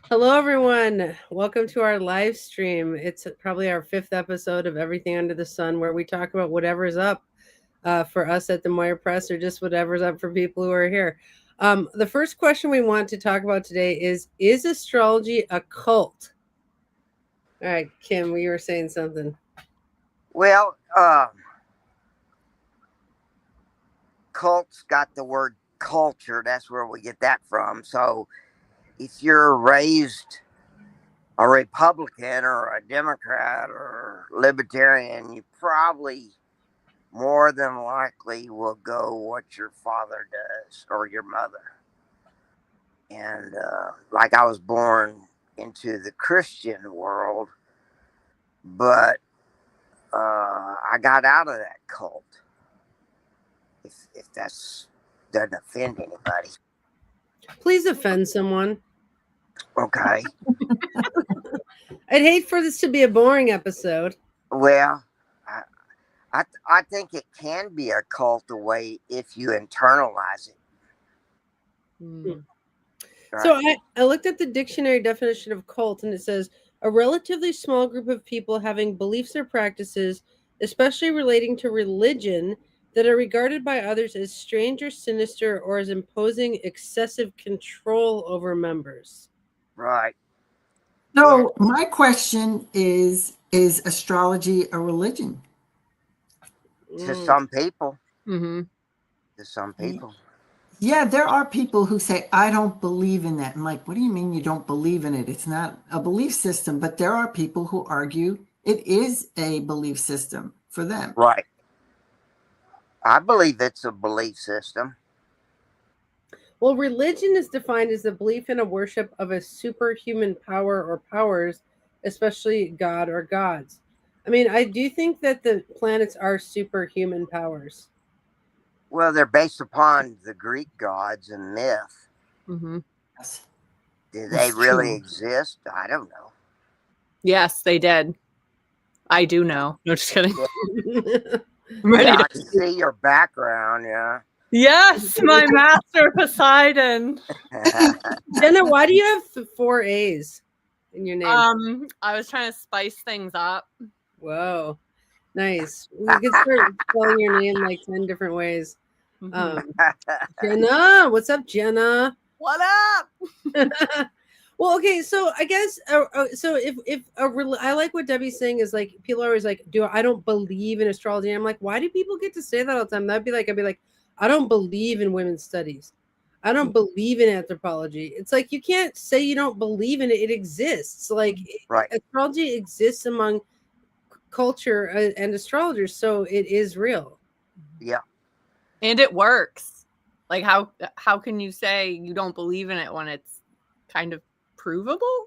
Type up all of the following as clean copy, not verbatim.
Hello, everyone. Welcome to our live stream. It's probably our fifth episode of Everything Under the Sun, where we talk about whatever's up for us at the Moyer Press or just whatever's up for people who are here. The first question we want to talk about today is astrology a cult? All right, Kim, you were saying something. Well, cult's got the word culture. That's where we get that from. So if you're raised a Republican or a Democrat or Libertarian, you probably more than likely will go what your father does or your mother. And like I was born into the Christian world, but I got out of that cult. If that's doesn't offend anybody. Please offend someone. Okay. I'd hate for this to be a boring episode. Well, I think it can be a cult away if you internalize it. Hmm. So Right. I looked at the dictionary definition of cult, and it says a relatively small group of people having beliefs or practices, especially relating to religion, that are regarded by others as strange or sinister or as imposing excessive control over members. Right. Yeah. So my question is astrology a religion? To Mm. some people. Mm-hmm. To some people. Yeah, there are people who say, I don't believe in that. I'm like, what do you mean you don't believe in it? It's not a belief system, but there are people who argue it is a belief system for them. Right. I believe it's a belief system. Well, religion is defined as the belief in a worship of a superhuman power or powers, especially God or gods. I mean, I do think that the planets are superhuman powers. Well, they're based upon the Greek gods and myth. Mm-hmm. Yes, Do they it's really true. exist? I don't know. Yes, they did. I do know. No, just kidding. Yeah, I'm ready yeah, to. I can see your background. Yeah. Yes, my master Poseidon. Jenna, why do you have four A's in your name? I was trying to spice things up. Whoa, nice. We could start spelling your name like 10 different ways. Mhm. Jenna, what's up, Jenna? What up? Well, okay, so I guess so. I like what Debbie's saying is like people are always like, I don't believe in astrology. And I'm like, why do people get to say that all the time? I'd be like, I don't believe in women's studies. I don't believe in anthropology. It's like you can't say you don't believe in it. It exists. Like Right. astrology exists among culture and astrologers, so it is real. Yeah. And it works. Like how can you say you don't believe in it when it's kind of provable?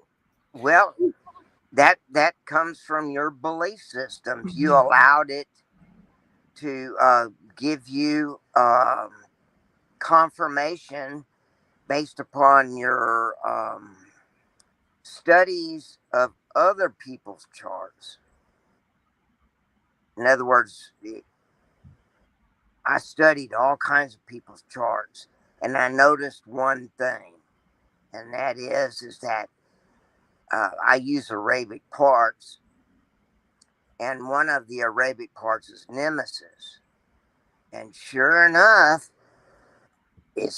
Well, that comes from your belief systems. You allowed it to give you confirmation based upon your studies of other people's charts. In other words, I studied all kinds of people's charts, and I noticed one thing, and that is that I use Arabic parts, and one of the Arabic parts is Nemesis. And sure enough, it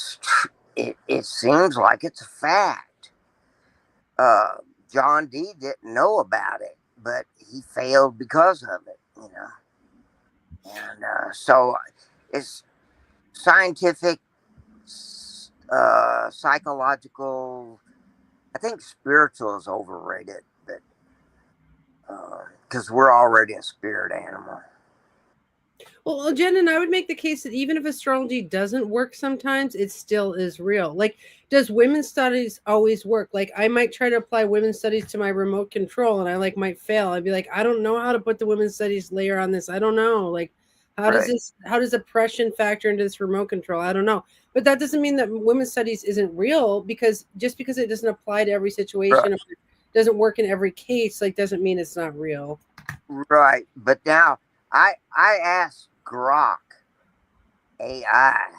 seems like it's a fact. John D didn't know about it, but he failed because of it, you know. And so it's scientific, psychological. I think spiritual is overrated, but because we're already a spirit animal. Well, Jen and I would make the case that even if astrology doesn't work sometimes, it still is real. Like, does women's studies always work? Like, I might try to apply women's studies to my remote control and I like might fail. I'd be like, I don't know how to put the women's studies layer on this. I don't know. Like, Right. how does oppression factor into this remote control? I don't know. But that doesn't mean that women's studies isn't real because just because it doesn't apply to every situation Right. or doesn't work in every case, like doesn't mean it's not real. Right. But now I asked Grok AI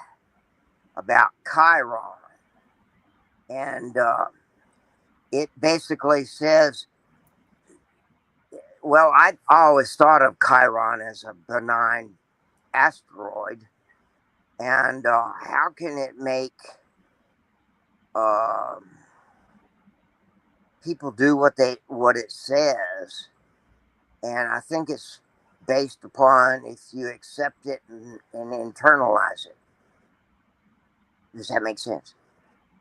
about Chiron, and it basically says, well, I always thought of Chiron as a benign asteroid, and how can it make um people do what it says? And I think it's based upon if you accept it and internalize it. Does that make sense?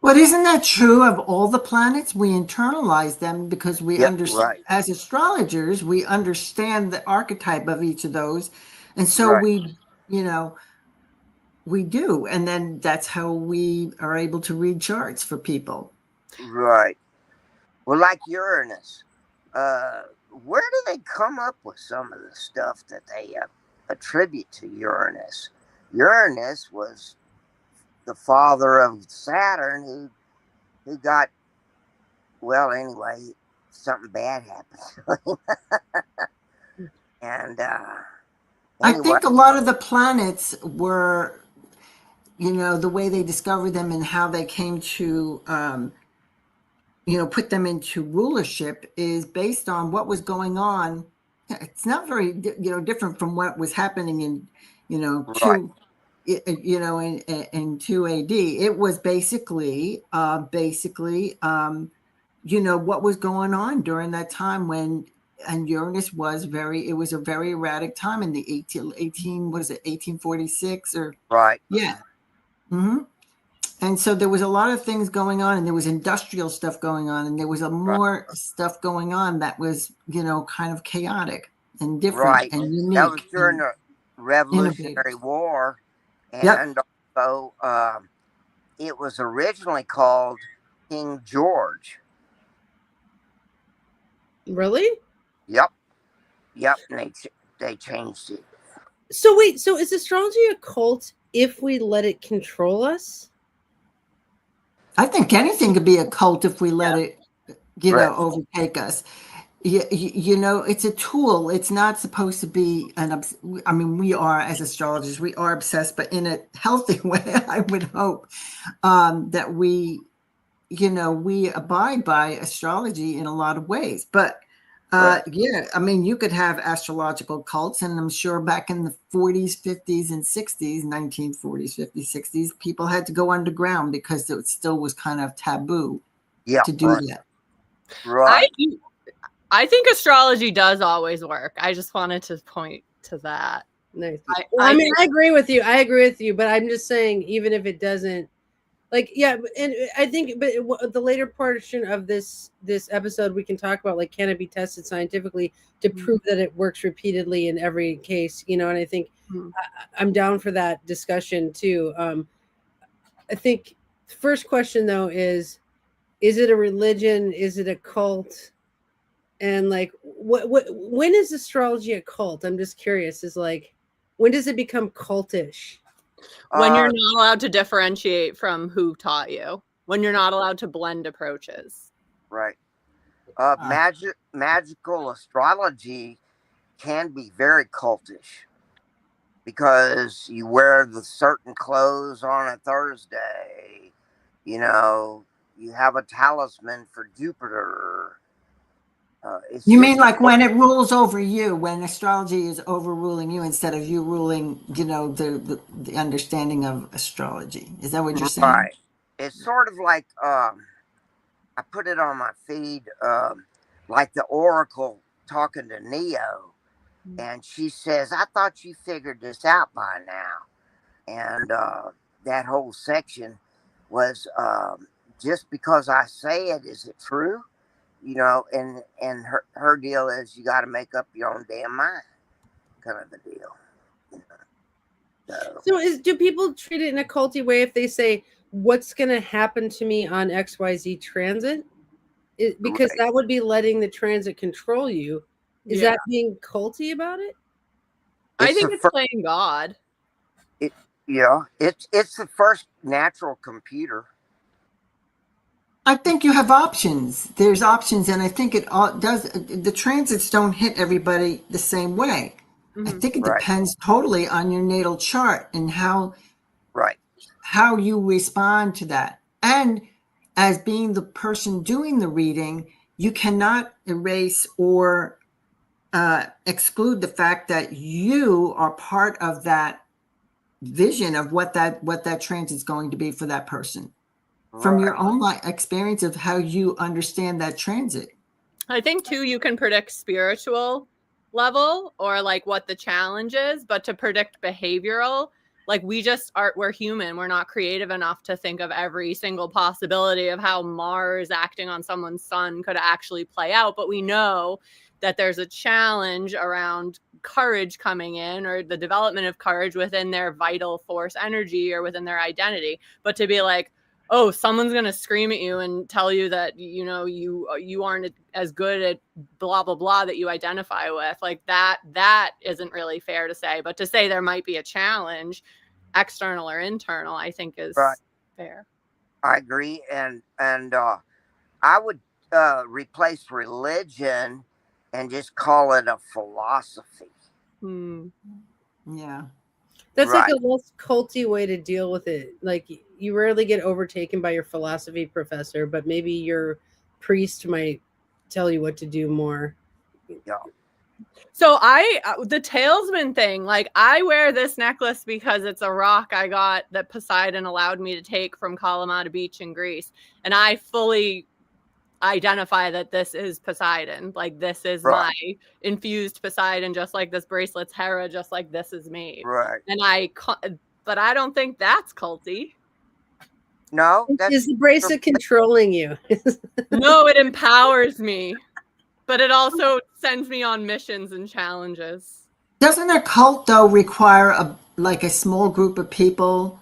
But isn't that true of all the planets? We internalize them because we Yep, understand, right, as astrologers, we understand the archetype of each of those. And so right, you know, we do. And then that's how we are able to read charts for people. right. Well, like Uranus, where do they come up with some of the stuff that they attribute to Uranus? Uranus was the father of Saturn, who got, well, anyway, something bad happened. And I anyway, think a lot of the planets were, the way they discovered them and how they came to, put them into rulership is based on what was going on. It's not very, different from what was happening in, right, in 2 AD. It was basically, what was going on during that time when, and Uranus was it was a very erratic time in the 18 what is it, 1846 or, right, yeah. hmm And so there was a lot of things going on, and there was industrial stuff going on, and there was a right, more stuff going on that was, kind of chaotic and different right. and That was unique during and the Revolutionary innovative. War, Yep. and also it was originally called King George. Really? Yep, yep. And they changed it. So wait, so is astrology a cult if we let it control us? I think anything could be a cult if we let it, Right, overtake us. It's a tool. It's not supposed to be I mean, we are, as astrologers, we are obsessed, but in a healthy way, I would hope, that we abide by astrology in a lot of ways. But right, yeah, I mean, you could have astrological cults, and I'm sure back in the 40s, 50s, and 60s, 1940s, 50s, 60s, people had to go underground because it still was kind of taboo yeah, to do right, that. I right. I think astrology does always work. I just wanted to point to that. Nice. I, Well, I I mean, think I agree with you. I agree with you, but I'm just saying, even if it doesn't, like, yeah, and I think, but the later portion of this episode, we can talk about, like, can it be tested scientifically to prove that it works repeatedly in every case, and I think I'm down for that discussion too. I think the first question though is it a religion? Is it a cult? And like, what when is astrology a cult? I'm just curious. Is like, when does it become cultish? when you're Uh, not allowed to differentiate from who taught you, when you're not allowed to blend approaches. right. Uh, Magical astrology can be very cultish because you wear the certain clothes on a Thursday. You have a talisman for Jupiter. It's You mean just like when it rules over you, when astrology is overruling you instead of you ruling, the understanding of astrology? Is that what you're saying? right. It's sort of like I put it on my feed, like the Oracle talking to Neo, and she says, "I thought you figured this out by now." And that whole section was just because I say it, is it true? And her deal is you got to make up your own damn mind, kind of a deal. You know? So, So do people treat it in a culty way if they say what's going to happen to me on XYZ transit? Because right. that would be letting the transit control you. Is Yeah. that being culty about it? I It's think the it's first. playing God. It's the first natural computer. I think you have options. There's options, and I think it all does. The transits don't hit everybody the same way. I Mhm. think it Right. depends totally on your natal chart and how Right. you respond to that. And as being the person doing the reading, you cannot erase or exclude the fact that you are part of that vision of what that transit is going to be for that person from Right. your own experience of how you understand that transit. I think too, you can predict spiritual level or like what the challenge is, but to predict behavioral, like we're human. We're not creative enough to think of every single possibility of how Mars acting on someone's sun could actually play out. But we know that there's a challenge around courage coming in, or the development of courage within their vital force energy or within their identity. But to be like, oh, someone's going to scream at you and tell you that, you know, you aren't as good at blah, blah, blah that you identify with, like that isn't really fair to say. But to say there might be a challenge, external or internal, I think is Right. fair. I agree. And I would replace religion and just call it a philosophy. Yeah. That's like Right. a less culty way to deal with it. Like you rarely get overtaken by your philosophy professor, but maybe your priest might tell you what to do more. Yeah. So the talesman thing, like I wear this necklace because it's a rock I got that Poseidon allowed me to take from Kalamata Beach in Greece. And I fully identify that this is Poseidon. Like this is Right. my infused Poseidon, just like this bracelet's Hera, just like this is me. Right. And but I don't think that's culty. No, that's Is the bracelet controlling you? No, it empowers me, but it also sends me on missions and challenges. Doesn't a cult though require a small group of people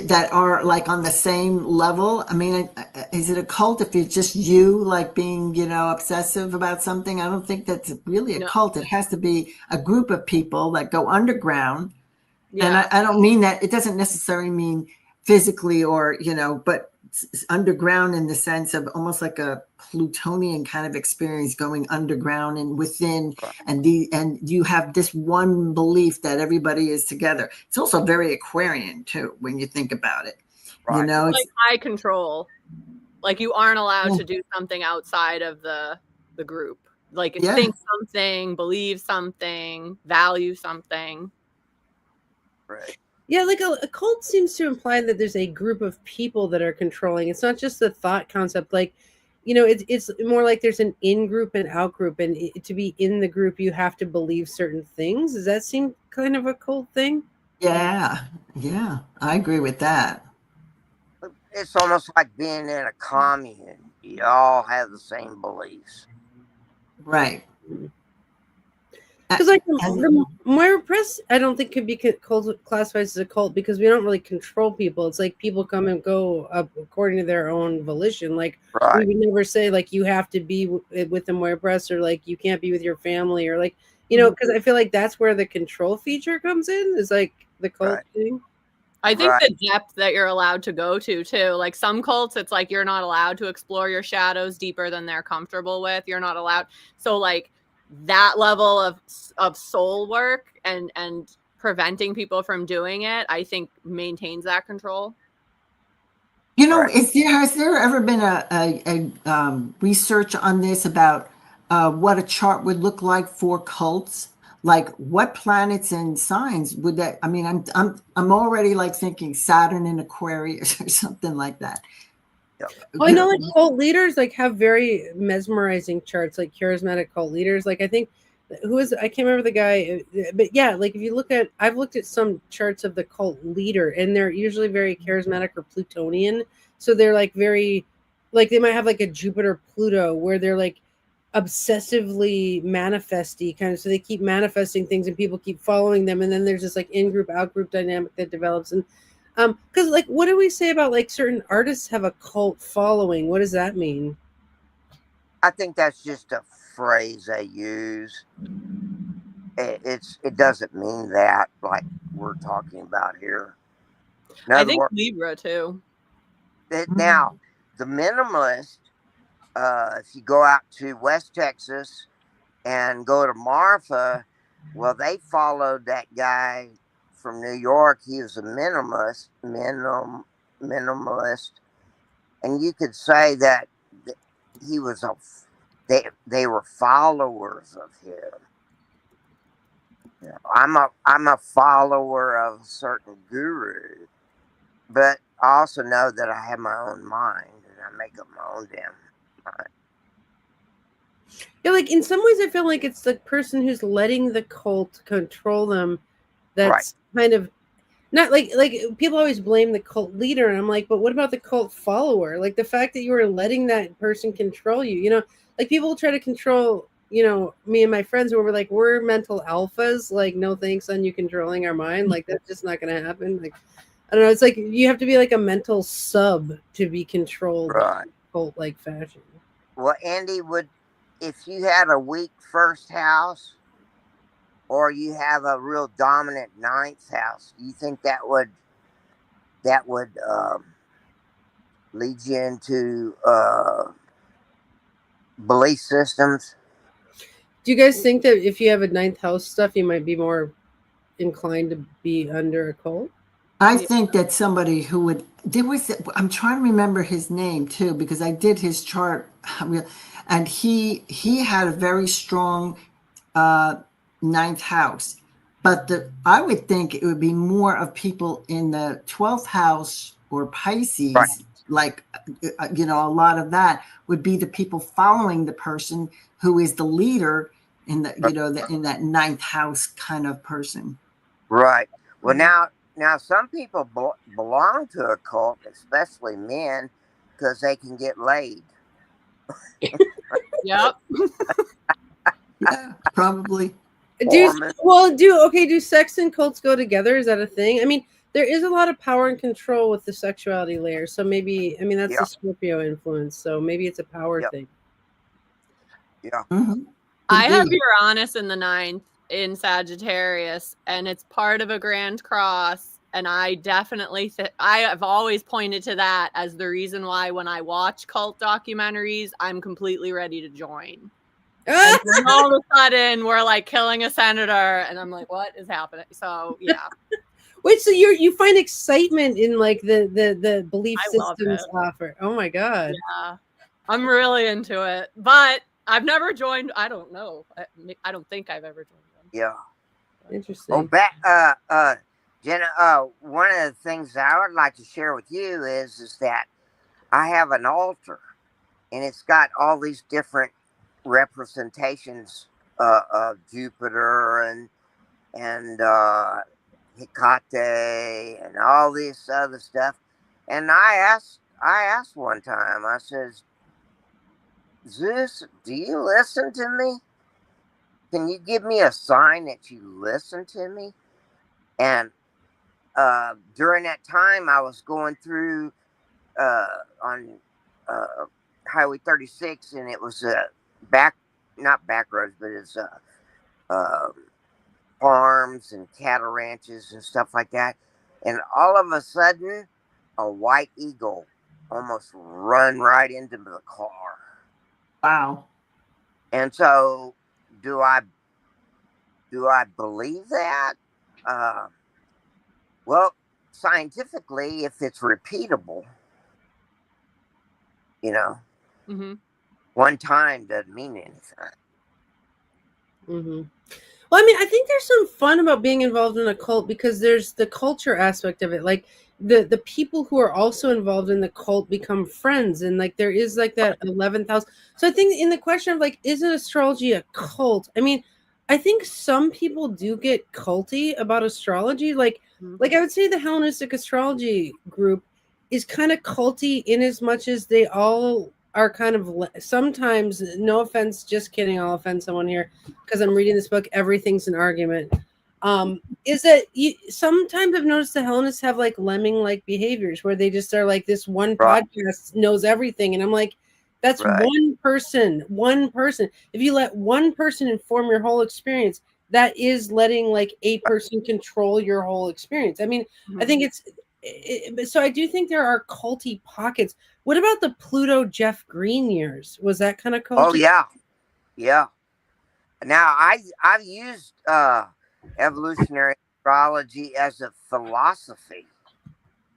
that are like on the same level? I mean, is it a cult if it's just you like being, obsessive about something? I don't think that's really a No. cult. It has to be a group of people that go underground. Yeah. And I don't mean that, it doesn't necessarily mean physically or, but underground in the sense of almost like a Plutonian kind of experience going underground and within, right. and you have this one belief that everybody is together. It's also very Aquarian too, when you think about it. Right. It's like high control. Like you aren't allowed to do something outside of the group. Like think something, believe something, value something. Right. Yeah, like a cult seems to imply that there's a group of people that are controlling. It's not just the thought concept. Like, it's more like there's an in group and out group, and to be in the group, you have to believe certain things. Does that seem kind of a cult thing? Yeah, I agree with that. It's almost like being in a commune. You all have the same beliefs. Right. Because like the Moira Press, I don't think could be classified as a cult because we don't really control people. It's like people come and go up according to their own volition. Like Right. we would never say like you have to be with the Moira Press or like you can't be with your family or like because I feel like that's where the control feature comes in. Is like the cult thing. I think the depth that you're allowed to go to too, like some cults, it's like you're not allowed to explore your shadows deeper than they're comfortable with. You're not allowed. So like that level of soul work and preventing people from doing it, I think maintains that control. Has there ever been a research on this about what a chart would look like for cults? Like what planets and signs would that? I mean, I'm already like thinking Saturn in Aquarius or something like that. I know like cult leaders like have very mesmerizing charts, like charismatic cult leaders. Like I think I can't remember the guy, but yeah, like if you I've looked at some charts of the cult leader and they're usually very charismatic or Plutonian. So they're like very, like they might have like a Jupiter Pluto where they're like obsessively manifesty kind of. So they keep manifesting things and people keep following them. And then there's this like in-group, out-group dynamic that develops. And because like what do we say about like certain artists have a cult following? What does that mean? I think that's just a phrase they use. It doesn't mean that like we're talking about here. I think Libra too. Now, the minimalist, if you go out to West Texas and go to Marfa, well, they followed that guy from New York. He was a minimalist, and you could say that he was they were followers of him. You know, I'm a follower of a certain guru, but I also know that I have my own mind and I make up my own damn mind. Yeah, like in some ways, I feel like it's the person who's letting the cult control them. Right. That's kind of not like people always blame the cult leader, and I'm like, but what about the cult follower? Like the fact that you were letting that person control you. You know, like people try to control. You know, me and my friends where we're like, we're mental alphas. Like, no thanks on you controlling our mind. Like that's just not going to happen. Like, I don't know. It's like you have to be like a mental sub to be controlled Right. cult like fashion. Well, Andy, if you had a weak first house or you have a real dominant ninth house, do you think that would lead you into belief systems? Do you guys think that if you have a ninth house stuff, you might be more inclined to be under a cult? I Yeah. think that somebody who would I'm trying to remember his name too because I did his chart, and he had a very strong uh, ninth house, but I would think it would be more of people in the 12th house or Right. Pisces, like a lot of that would be the people following the person who is the leader in in that ninth house kind of person. Right. Well, Mhm. now some people belong to a cult, especially men, because they can get laid. Yep. Yeah, probably. Do Mormon. well, do sex and cults go together? Is that a thing? I mean, there is a lot of power and control with the sexuality layer. So maybe I mean that's the Yeah. Scorpio influence. So maybe it's a power Yeah. thing. Yeah. Mhm. I Could have be. Uranus in the ninth in Sagittarius, and it's part of a grand cross. And I definitely, I have always pointed to that as the reason why when I watch cult documentaries, I'm completely ready to join. And then all of a sudden, we're like killing a senator, and I'm like, what is happening? So yeah, Wait, so you find excitement in like the belief I love systems it. offer? Oh my god! Yeah, I'm really into it, but I've never joined. I don't know. I don't think I've ever joined them. Yeah. Oh, Interesting. Jenna. One of the things I would like to share with you is that I have an altar, and it's got all these different representations of Jupiter and Hecate and all this other stuff. And I asked one time. I says, Zeus, do you listen to me? Can you give me a sign that you listen to me? And during that time, I was going through on uh, Highway 36, and it was back, not back roads, but it's uh, farms and cattle ranches and stuff like that. And all of a sudden, a white eagle almost run right into the car. Wow. And so, do I believe that? Uh, well, scientifically, if it's repeatable, you know, Mm-hmm. one time doesn't mean anything. Mm-hmm. Well, I mean, I think there's some fun about being involved in a cult because there's the culture aspect of it. Like the people who are also involved in the cult become friends, and like there is like that 11th house. So I think in the question of like, isn't astrology a cult? I mean, I think some people do get culty about astrology. Like I would say the Hellenistic astrology group is kind of culty in as much as they all are kind of sometimes. No offense, just kidding. I'll offend someone here because I'm reading this book, Everything's an Argument, is that sometimes I've noticed the Hellenists have like lemming-like behaviors where they just are like this one Right, podcast knows everything. And I'm like, that's right, one person, one person. If you let one person inform your whole experience, that is letting like a person control your whole experience. I mean, I think so I do think there are culty pockets. What about the Pluto Jeff Green years? Was that kind of oh culty? yeah, yeah. Now I've used evolutionary astrology as a philosophy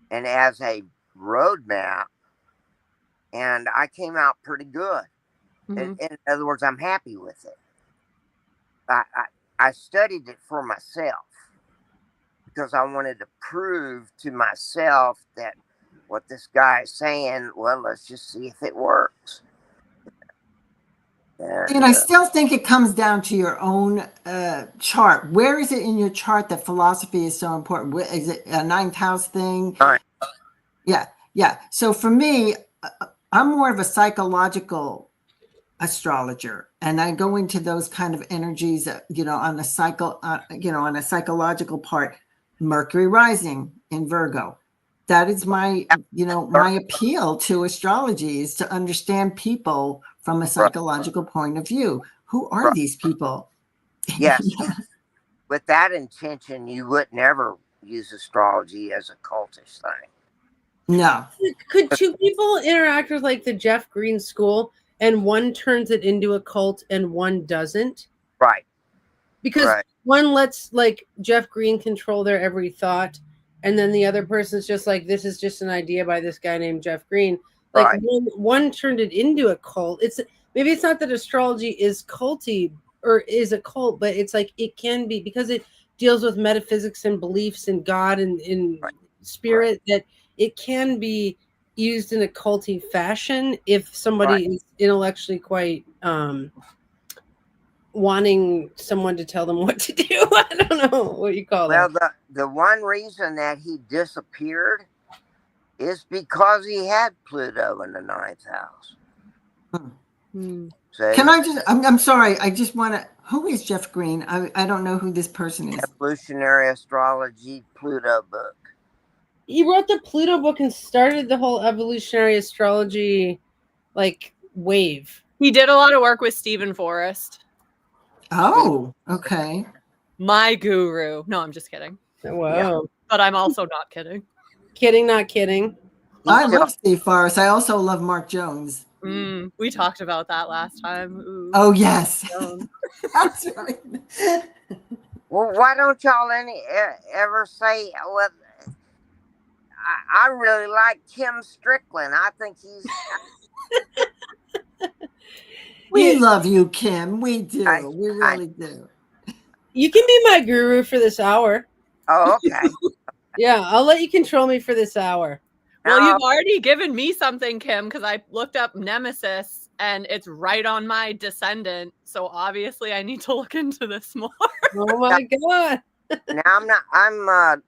and as a roadmap and I came out pretty good. Mhm. In other words, I'm happy with it. I studied it for myself because I wanted to prove to myself that what this guy is saying, well, let's just see if it works. And I still think it comes down to your own chart. Where is it in your chart that philosophy is so important? Is it a ninth house thing? Right. Yeah, yeah. So for me, I'm more of a psychological astrologer, and I go into those kind of energies, on a cycle, on a psychological part. Mercury rising in Virgo. That is my, my appeal to astrology is to understand people from a psychological point of view. Who are Right. these people? Yes. With that intention, you would never use astrology as a cultish thing. No. Could two people interact with like the Jeff Green school and one turns it into a cult and one doesn't? Right. Because one lets like Jeff Green control their every thought, and then the other person's just like, this is just an idea by this guy named Jeff Green. Like Right. one turned it into a cult. Maybe it's not that astrology is culty or is a cult, but it's like it can be because it deals with metaphysics and beliefs and God and in spirit, that it can be used in a culty fashion if somebody is intellectually quite wanting someone to tell them what to do. I don't know what you call that. Well, the one reason that he disappeared is because he had Pluto in the ninth house. Can I just, I'm sorry, I just want to, who is Jeff Green? I don't know who this person is. Evolutionary Astrology Pluto book. He wrote the Pluto book and started the whole evolutionary astrology like wave. He did a lot of work with Stephen Forrest. Oh, okay. My guru. No, I'm just kidding. Wow. Yeah. But I'm also not kidding. Kidding, not kidding. I love Steve Forrest. I also love Mark Jones. We talked about that last time. Ooh. Oh, yes. That's right. Well, why don't y'all ever say, well, I really like Kim Strickland. I think he's... We love you, Kim. We do. We really do. You can be my guru for this hour. Oh, okay. Yeah, I'll let you control me for this hour. Well, you've already given me something, Kim, because I looked up Nemesis and it's right on my descendant. So obviously I need to look into this more. Oh my God. Now I'm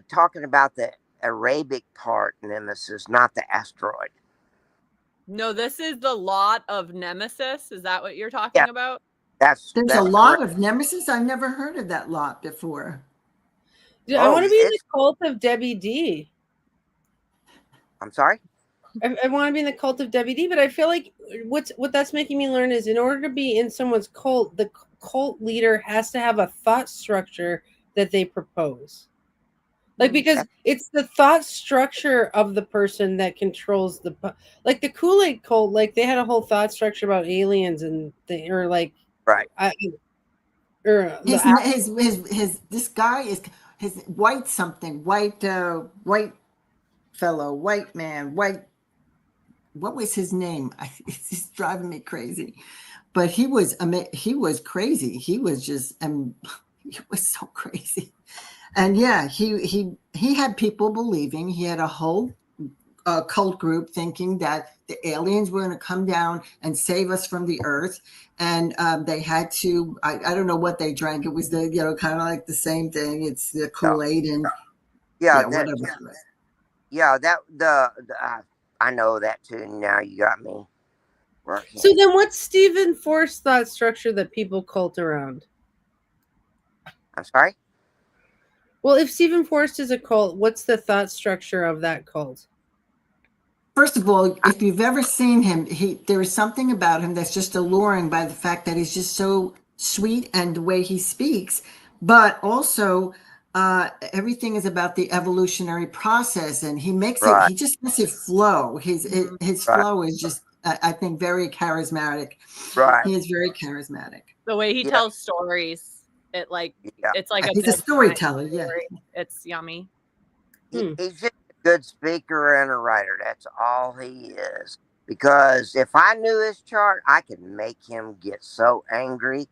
talking about the Arabic part, Nemesis, not the asteroid. No, this is the lot of Nemesis. Is that what you're talking about? There's a lot of Nemesis. I've never heard of that lot before. Dude, I want to be in the cult of Debbie D. I'm sorry? I want to be in the cult of Debbie D, but I feel like what that's making me learn is in order to be in someone's cult, the cult leader has to have a thought structure that they propose. Like, because it's the thought structure of the person that controls like the Kool-Aid cult, like they had a whole thought structure about aliens and or like this guy is his white something, white fellow, white man, white. What was his name? It's just driving me crazy. But he was crazy. He was just he was so crazy. And yeah, he had people believing, he had a whole cult group thinking that the aliens were going to come down and save us from the earth. And they had to, I don't know what they drank. It was the, kind of like the same thing. It's the Kool-Aid and whatever. I know that too. Now you got me working. So then what's Stephen Forrest's thought structure that people cult around? I'm sorry? Well, if Stephen Forrest is a cult, what's the thought structure of that cult? First of all, if you've ever seen him, there is something about him that's just alluring by the fact that he's just so sweet and the way he speaks, but also everything is about the evolutionary process, and he makes it. He just makes it flow. His flow is just, I think, very charismatic. Right. He is very charismatic. The way he tells stories, it's like he's a storyteller. Yeah, it's yummy. He's just a good speaker and a writer. That's all he is. Because if I knew his chart, I could make him get so angry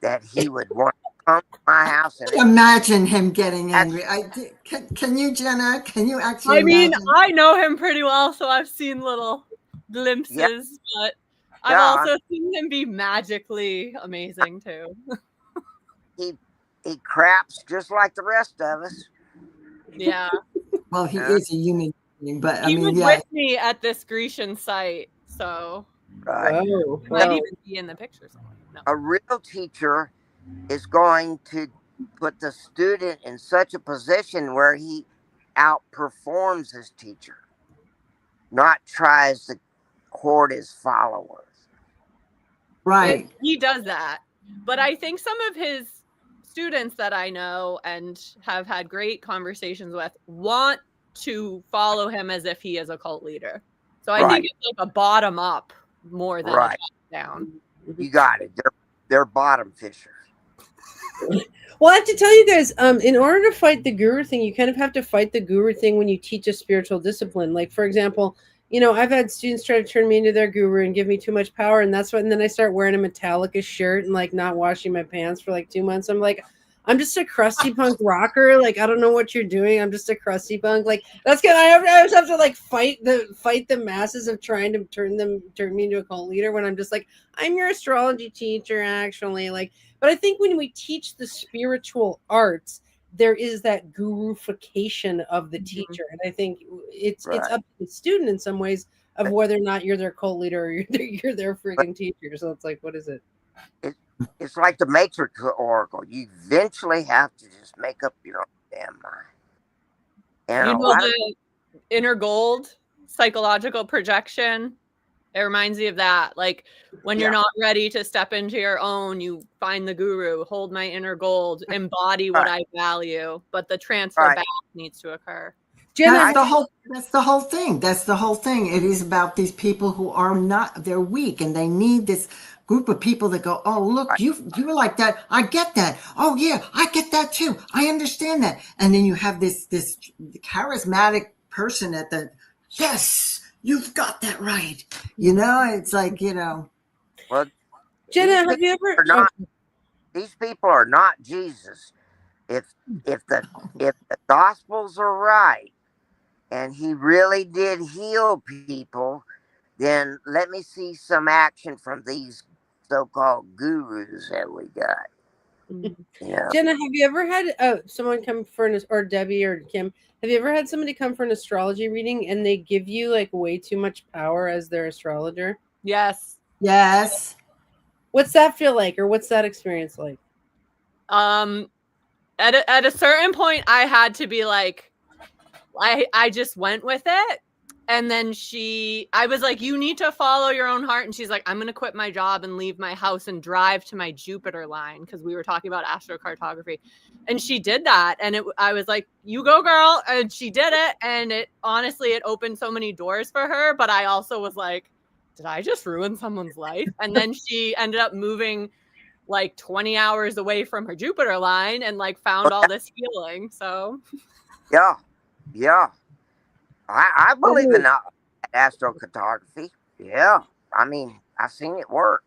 that he would want to come to my house. And Imagine him getting that's, angry. Can you, Jenna? Can you actually I mean, imagine? I know him pretty well, so I've seen little yeah, glimpses, but I've yeah. also seen him be magically amazing too. He craps just like the rest of us. Yeah. Well, he Uh, is a human being, but I He mean, was yeah, with me at this Grecian site, so right. Oh, might well, even be in the picture somewhere. No. A real teacher is going to put the student in such a position where he outperforms his teacher, not tries to court his followers. right. He does that. But I think some of his students that I know and have had great conversations with want to follow him as if he is a cult leader. So I think Right, it's like a bottom up more than a right. top down. You got it. They're bottom fishers. well, I have to tell you guys, in order to fight the guru thing, you kind of have to fight the guru thing when you teach a spiritual discipline. Like, for example, I've had students try to turn me into their guru and give me too much power, and that's what. And then I start wearing a Metallica shirt and like not washing my pants for like 2 months. I'm like, I'm just a crusty punk rocker. Like, I don't know what you're doing. I'm just a crusty punk. Like, that's good. I always have to like fight the masses of trying to turn me into a cult leader when I'm just like, I'm your astrology teacher, actually. Like, but I think when we teach the spiritual arts, there is that gurufication of the teacher, and I think it's Right. up to the student in some ways of But, whether or not you're their cult leader or you're their but freaking teacher. So it's like, what is it? it's like the Matrix Oracle. You eventually have to just make up your own damn mind. And You a know lot of the inner gold psychological projection? It reminds me of that. Like when you're yeah, not ready to step into your own, you find the guru, hold my inner gold, embody what right, I value, but the transfer right. back needs to occur. Jenna, That's I the whole. That's the whole thing. That's the whole thing. It is about these people who are not. They're weak, and they need this group of people that go, "Oh, look, right, you were like that. I get that. Oh yeah, I get that too. I understand that." And then you have this charismatic person at the, yes, you've got that right. It's like well, these Jenna, have people you ever? are not. These people are not Jesus. If if the if the Gospels are right, and he really did heal people, then let me see some action from these so-called gurus that we got. Yeah, Jenna, have you ever had someone come for or Debbie or Kim? Have you ever had somebody come for an astrology reading and they give you like way too much power as their astrologer? Yes. yes. What's that feel like, or what's that experience like? At a certain point I had to be like, I just went with it. And then I was like, you need to follow your own heart. And she's like, I'm going to quit my job and leave my house and drive to my Jupiter line. Cause we were talking about astrocartography, and she did that. And I was like, you go girl. And she did it. And it opened so many doors for her. But I also was like, did I just ruin someone's life? And then she ended up moving like 20 hours away from her Jupiter line and like found all this healing. So yeah, yeah. I believe in astrocartography. Yeah, I mean, I've seen it work.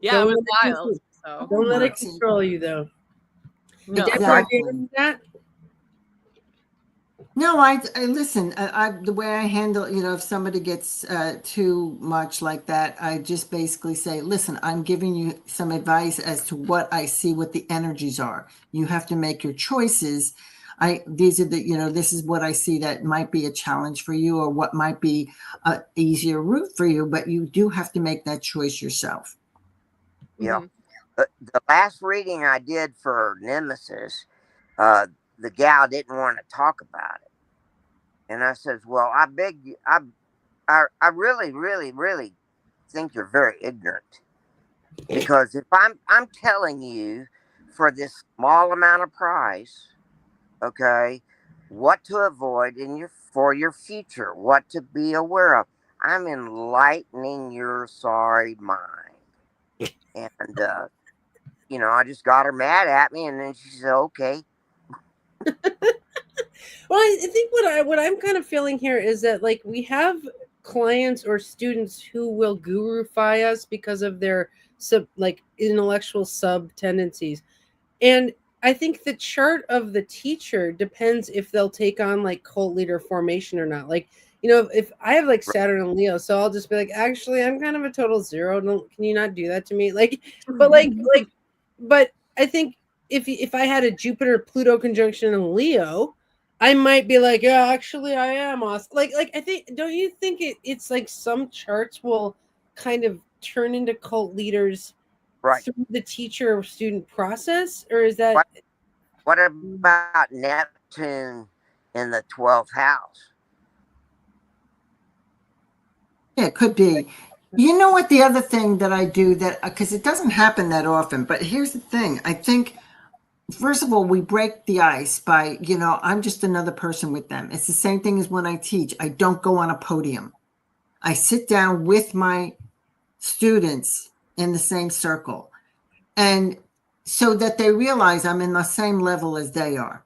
yeah, it was let it wild. So Don't let it Works. control you, though. no. Debbie, Exactly. agree with that? No, I listen. The way I handle, if somebody gets too much like that, I just basically say, "Listen, I'm giving you some advice as to what I see, what the energies are. You have to make your choices. These are this is what I see that might be a challenge for you, or what might be a easier route for you. But you do have to make that choice yourself." Yeah. Mhm. The last reading I did for Nemesis, the gal didn't want to talk about it. And I says, well, I beg you, I really, really, really think you're very ignorant. Because if I'm telling you for this small amount of price, okay, what to avoid for your future, what to be aware of, I'm enlightening your sorry mind. And I just got her mad at me, and then she said, okay. Well, I think what I'm kind of feeling here is that like we have clients or students who will gurufy us because of their intellectual sub tendencies. And I think the chart of the teacher depends if they'll take on like cult leader formation or not. Like, if I have like Saturn and Leo, so I'll just be like, actually, I'm kind of a total zero. No, can you not do that to me? Like, but but I think if I had a Jupiter Pluto conjunction in Leo, I might be like, yeah, actually, I am awesome. Like I think, don't you think it's like some charts will kind of turn into cult leaders Right. through the teacher student process, or is that what about Neptune in the 12th house? Yeah, it could be. You know what? The other thing that I do that, because it doesn't happen that often, but here's the thing. I think, first of all, we break the ice by, I'm just another person with them. It's the same thing as when I teach. I don't go on a podium. I sit down with my students in the same circle. And so that they realize I'm in the same level as they are.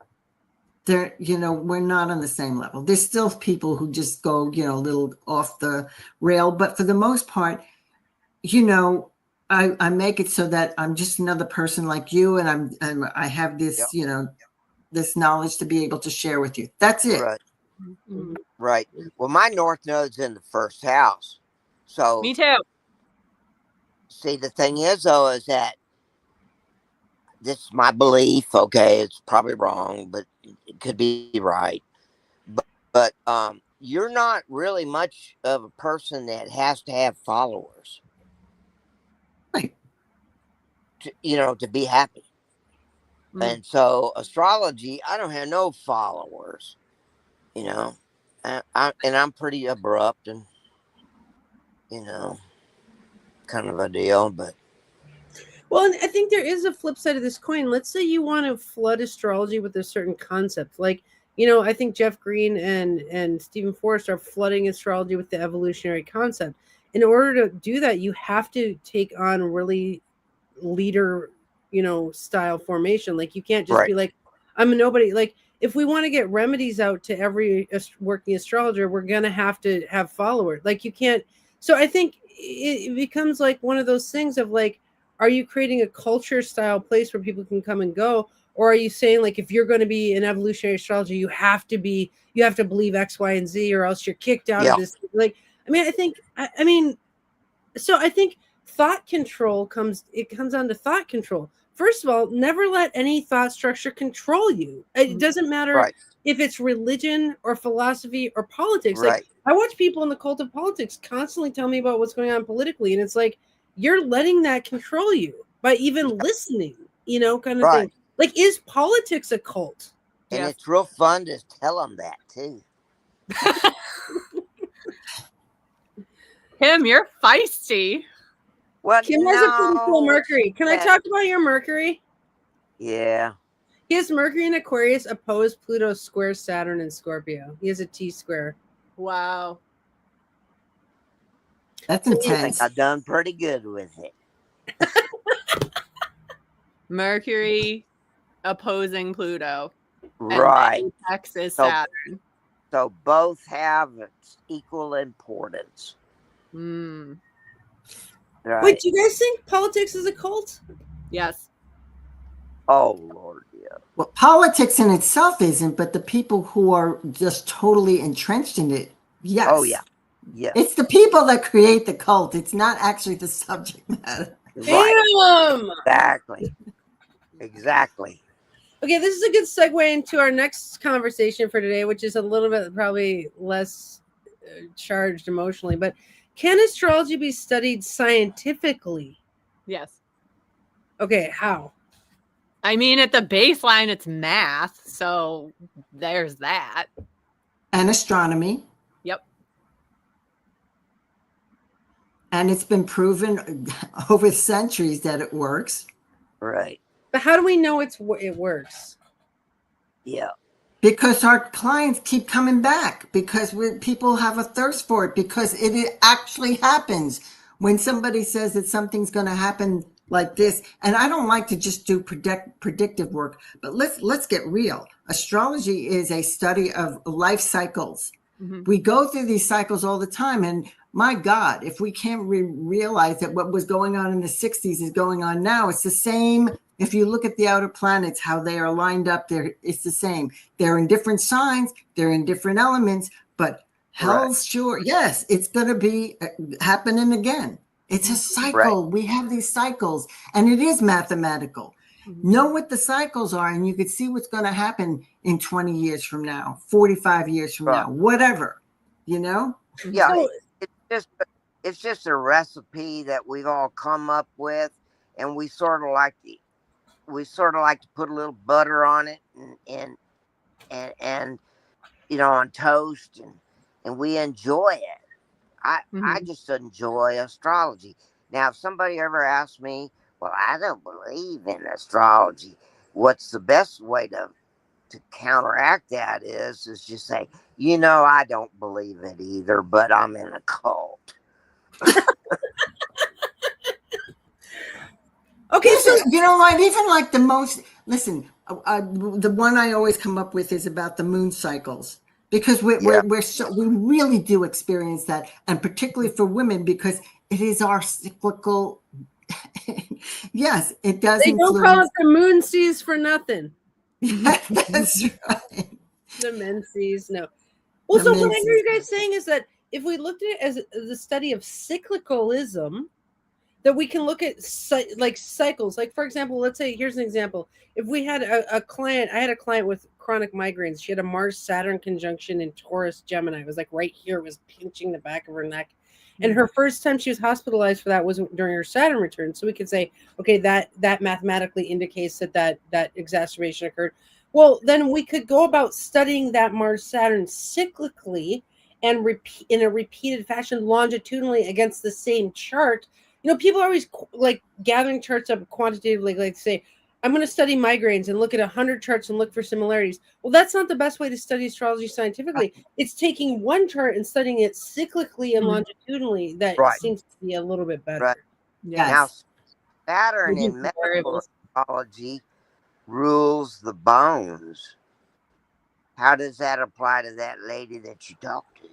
They're, we're not on the same level. There's still people who just go, a little off the rail. But for the most part, I make it so that I'm just another person like you, and I have this, this knowledge to be able to share with you. That's it. Right. Mhm. Right. Well, my North Node's in the 1st house. So Me too. see, the thing is though, is that this is my belief. Okay, it's probably wrong, but it could be right. But you're not really much of a person that has to have followers, Right. to be happy. And so astrology, I don't have no followers, and I'm pretty abrupt and kind of a deal. But Well, and I think there is a flip side of this coin. Let's say you want to flood astrology with a certain concept. Like, I think Jeff Green and Stephen Forrest are flooding astrology with the evolutionary concept. In order to do that, you have to take on really leader, style formation. Like, you can't just be right, like, I'm a nobody. Like, if we want to get remedies out to every working astrologer, we're going to have followers. Like, you can't. So I think it becomes like one of those things of like, are you creating a culture style place where people can come and go? Or are you saying like, if you're going to be an evolutionary astrologer, you have to believe X, Y, and Z, or else you're kicked out of yeah, this. Like, so I think thought control comes down to thought control. First of all, never let any thought structure control you. It doesn't matter right, if it's religion or philosophy or politics. Like, right, I watch people in the cult of politics constantly tell me about what's going on politically, and it's like, you're letting that control you by even listening, kind of thing. right. Like, is politics a cult? And Yes. it's real fun to tell them that too. Kim, you're feisty. What? Kim has a pretty cool Mercury. Can I talk about your Mercury? Yeah. He has Mercury in Aquarius opposed Pluto square Saturn in Scorpio. He has a T square. Wow. That's I think intense. I've done pretty good with it. Mercury opposing Pluto. Right. And apex is So- Saturn. So both have equal importance. Mm. Right. Wait, do you guys think politics is a cult? Yes. Oh Lord, yeah. Well, politics in itself isn't, but the people who are just totally entrenched in it, yes. Oh yeah. Yeah. It's the people that create the cult. It's not actually the subject matter. Right. Damn! Exactly. Exactly. Okay, this is a good segue into our next conversation for today, which is a little bit probably less charged emotionally. But can astrology be studied scientifically? Yes. Okay, how? I mean, at the baseline, it's math. So there's that. And astronomy. Yep. And it's been proven over centuries that it works. Right. But how do we know it works? Yeah. Because our clients keep coming back, because people have a thirst for it, because it actually happens when somebody says that something's going to happen like this. And I don't like to just do predictive work, but let's get real. Astrology is a study of life cycles. Mhm. We go through these cycles all the time. And my God, if we can't realize that what was going on in the 60s is going on now, it's the same. If you look at the outer planets, how they are lined up there, it's the same. They're in different signs, they're in different elements, but hell's sure, yes, it's going to be happening again. It's a cycle. We have these cycles, and it is mathematical. Know what the cycles are, and you could see what's going to happen in 20 years from now, 45 years from now, whatever, you know? Yeah, So- it's just a recipe that we've all come up with, and we sort of like to put a little butter on it and you know, on toast, and we enjoy it. I just enjoy astrology. Now, if somebody ever asks me, well, I don't believe in astrology, what's the best way to counteract that is just say, you know, I don't believe it either, but I'm in a cult. Okay, so you know what? Even like the most, listen, the one I always come up with is about the moon cycles, because we really do experience that, and particularly for women, because it is our cyclical. Yes, it does. they don't call it the moon seas for nothing. Yeah, that's right. The menses, no. Well, so what I hear you guys saying is that if we looked at it as the study of cyclicalism, that we can look at like cycles. Like, for example, let's say, here's an example. If we had a client, I had a client with chronic migraines. She had a Mars-Saturn conjunction in Taurus Gemini. It was like right here. It was pinching the back of her neck. And her first time she was hospitalized for that was during her Saturn return. So we could say, okay, that mathematically indicates that exacerbation occurred. Well, then we could go about studying that Mars-Saturn cyclically and in a repeated fashion longitudinally against the same chart. You know, people are always like gathering charts up quantitatively, like say, I'm going to study migraines and look at 100 charts and look for similarities. Well, that's not the best way to study astrology scientifically. It's taking one chart and studying it cyclically and longitudinally that seems to be a little bit better. Right. Yes. Now, Saturn in medical astrology rules the bones. How does that apply to that lady that you talked to?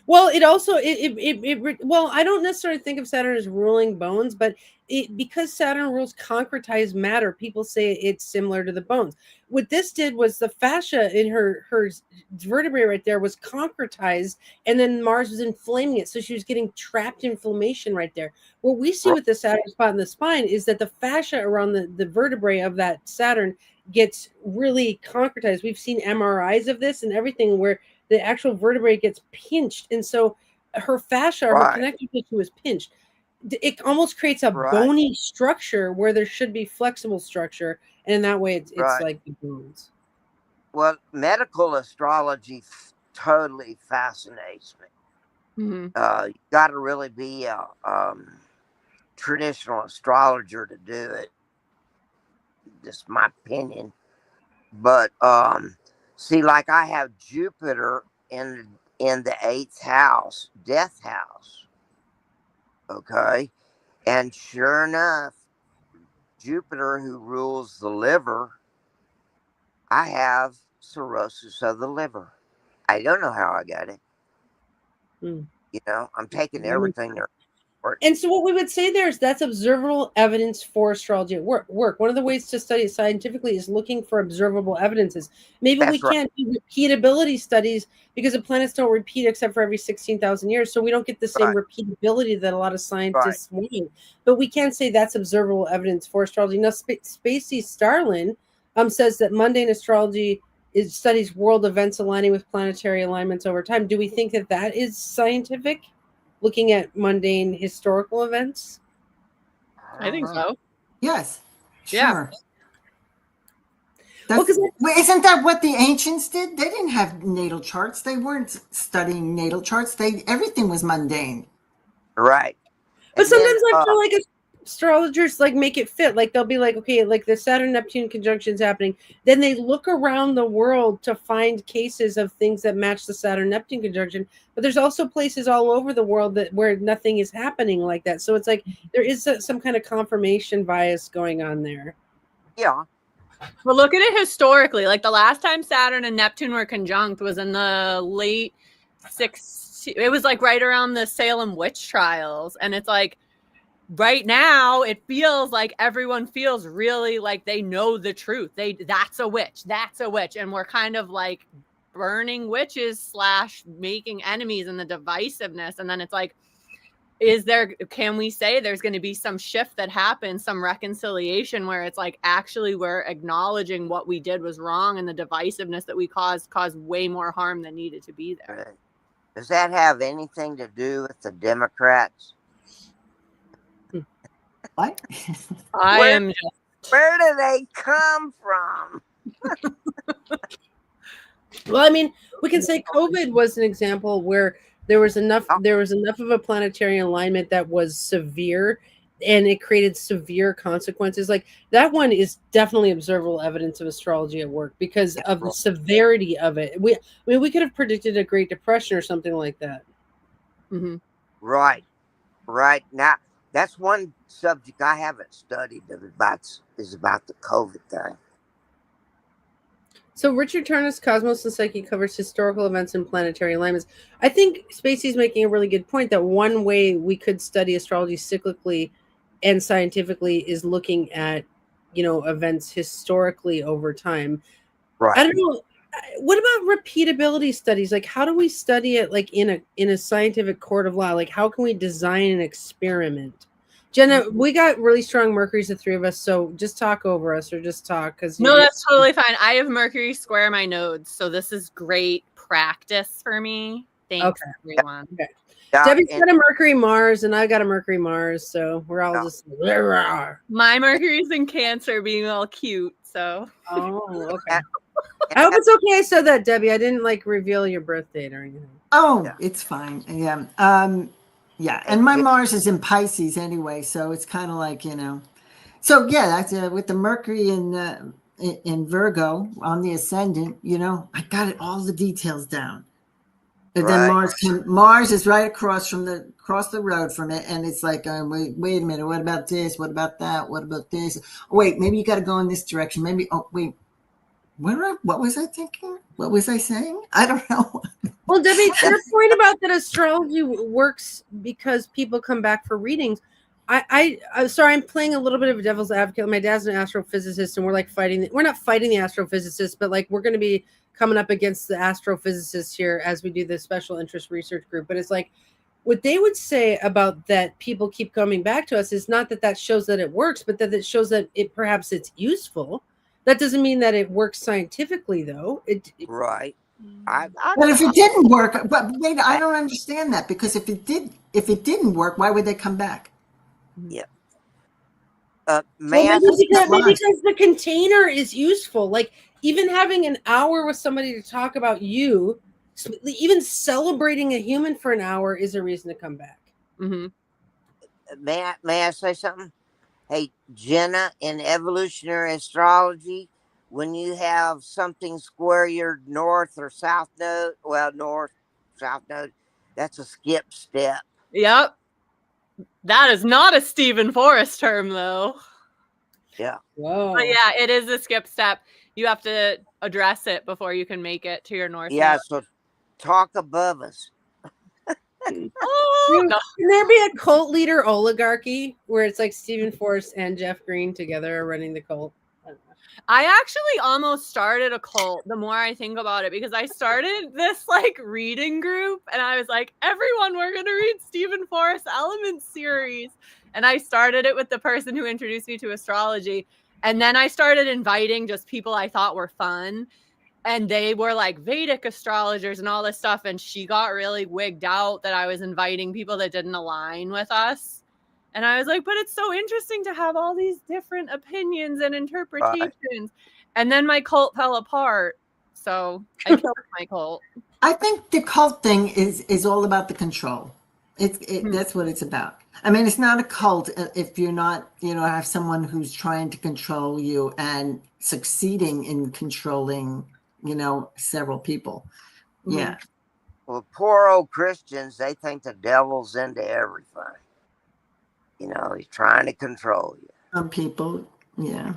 Well, it also well, I don't necessarily think of Saturn as ruling bones, but because Saturn rules concretized matter, people say it's similar to the bones. What this did was the fascia in her vertebrae right there was concretized, and then Mars was inflaming it, so she was getting trapped inflammation right there. What we see with the Saturn spot in the spine is that the fascia around the vertebrae of that Saturn gets really concretized. We've seen MRIs of this and everything where the actual vertebrae gets pinched, and so her fascia, her connective tissue is pinched. It almost creates a bony structure where there should be flexible structure, and in that way, it's like the bones. Well, medical astrology totally fascinates me. You got to really be a traditional astrologer to do it. Just my opinion, but see, like I have Jupiter in the 8th house, death house. Okay. And sure enough, Jupiter, who rules the liver, I have cirrhosis of the liver. I don't know how I got it. You know, I'm taking everything there. And so what we would say there is that's observable evidence for astrology at work. One of the ways to study it scientifically is looking for observable evidences. Maybe we can't do repeatability studies because the planets don't repeat except for every 16,000 years. So we don't get the same repeatability that a lot of scientists want. But we can say that's observable evidence for astrology. Now, Spacey Starlin says that mundane astrology studies world events aligning with planetary alignments over time. Do we think that is scientific? Looking at mundane historical events? I think so. Yes. Sure. Yeah. Isn't that what the ancients did? They didn't have natal charts. They weren't studying natal charts. Everything was mundane. Right. But sometimes I feel like astrologers like make it fit. Like they'll be like, okay, like the Saturn Neptune conjunction is happening. Then they look around the world to find cases of things that match the Saturn Neptune conjunction. But there's also places all over the world where nothing is happening like that. So it's like there is some kind of confirmation bias going on there. Yeah. Well, look at it historically. Like the last time Saturn and Neptune were conjunct was in the late it was like right around the Salem witch trials. And it's like, right now it feels like everyone feels really like they know the truth. That's a witch. And we're kind of like burning witches / making enemies and the divisiveness. And then it's like, can we say there's going to be some shift that happens, some reconciliation where it's like, actually we're acknowledging what we did was wrong and the divisiveness that we caused way more harm than needed to be there. Does that have anything to do with the Democrats? What? Where do they come from? Well, I mean, we can say COVID was an example where there was enough of a planetary alignment that was severe, and it created severe consequences. Like that one is definitely observable evidence of astrology at work because of the severity of it. We could have predicted a Great Depression or something like that. Mm-hmm. Right now. That's one subject I haven't studied is about the COVID thing. So Richard Turner's Cosmos and Psyche covers historical events and planetary alignments. I think Spacey's making a really good point that one way we could study astrology cyclically and scientifically is looking at, events historically over time. Right. I don't know. What about repeatability studies? Like, how do we study it like in a scientific court of law? Like, how can we design an experiment? Jenna, we got really strong Mercury's, the three of us, so just talk over us or just talk. No, that's totally fine. I have Mercury square my nodes, so this is great practice for me. Thanks, everyone. Okay. Debbie's got a Mercury Mars, and I got a Mercury Mars, so we're all just. My Mercury's in Cancer, being all cute. So. Oh, okay. I hope it's okay I said that, Debbie. I didn't reveal your birth date or anything. Oh, it's fine. Yeah. Yeah. And my Mars is in Pisces anyway, so it's kind of like, So yeah, that's with the Mercury in Virgo on the ascendant. I got it all the details down. And then Mars is right across the road from it, and it's like, wait a minute, what about this? What about that? What about this? Oh, wait, maybe you got to go in this direction. Maybe. Oh, wait. What was I thinking? What was I saying? I don't know. Well, Debbie, your point about that astrology works because people come back for readings. I'm sorry, I'm playing a little bit of a devil's advocate. My dad's an astrophysicist, and we're not fighting the astrophysicists, but we're going to be coming up against the astrophysicists here as we do the special interest research group. But it's like, what they would say about that people keep coming back to us is not that shows that it works, but that it shows that perhaps it's useful. That doesn't mean that it works scientifically, though. Right. But if it didn't work, but wait, I don't understand that, because if it didn't work, why would they come back? Yeah. Maybe because the container is useful. Like, even having an hour with somebody to talk about you, even celebrating a human for an hour is a reason to come back. Mm-hmm. May I say something? Hey, Jenna, in evolutionary astrology, when you have something square your north or south node, south node, that's a skip step. Yep. That is not a Stephen Forrest term, though. Yeah. Whoa. But yeah, it is a skip step. You have to address it before you can make it to your north. Yeah, so talk above us. Oh, no. Can there be a cult leader oligarchy where it's like Stephen Forrest and Jeff Green together are running the cult? I actually almost started a cult the more I think about it, because I started this reading group and I was like, everyone, we're going to read Stephen Forrest Elements series. And I started it with the person who introduced me to astrology. And then I started inviting just people I thought were fun. And they were Vedic astrologers and all this stuff. And she got really wigged out that I was inviting people that didn't align with us. And I was like, but it's so interesting to have all these different opinions and interpretations. Right. And then my cult fell apart. So I killed my cult. I think the cult thing is all about the control. That's what it's about. I mean, it's not a cult if you're not, have someone who's trying to control you and succeeding in controlling, several people. Yeah. Well, poor old Christians, they think the devil's into everything. He's trying to control you. Some people, yeah.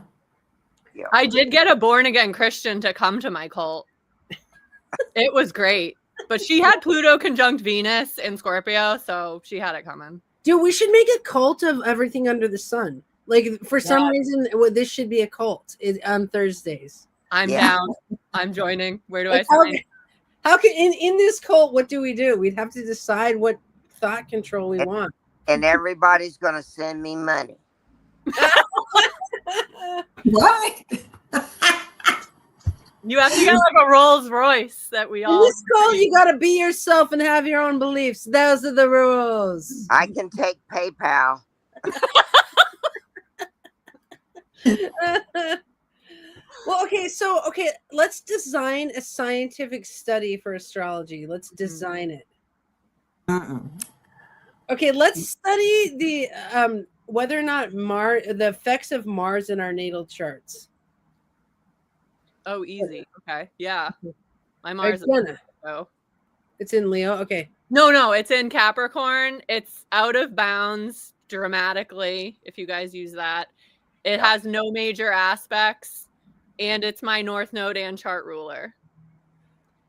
I did get a born again Christian to come to my cult. It was great. But she had Pluto conjunct Venus in Scorpio, so she had it coming. Dude, we should make a cult of everything under the sun. Like for some reason, this should be a cult on Thursdays. I'm down. I'm joining. Where do Like, I sign? how can in this cult? What do we do? We'd have to decide what thought control we want. And everybody's going to send me money. What? You have to get like a Rolls Royce that we all. In this cult, you got to be yourself and have your own beliefs. Those are the rules. I can take PayPal. Well, okay, let's design a scientific study for astrology. Let's design it. Okay, let's study the whether or not the effects of Mars in our natal charts. Oh, easy. Okay, yeah. My Mars is Leo. It's in Leo. Okay. No, it's in Capricorn. It's out of bounds dramatically. If you guys use that, it has no major aspects. And it's my North Node and chart ruler.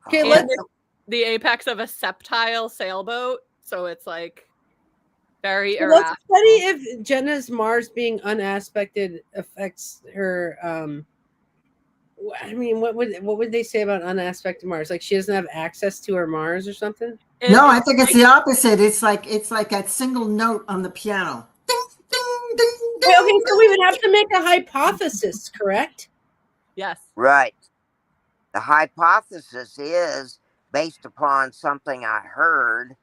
Okay, and let's the apex of a septile sailboat, so it's like very irrational. Let's study if Jenna's Mars being unaspected affects her. I mean, what would they say about unaspected Mars? Like she doesn't have access to her Mars or something? No, I think it's the opposite. It's like that single note on the piano. Ding, ding, ding, ding, okay, so we would have to make a hypothesis, correct? Yes. Right. The hypothesis is based upon something I heard,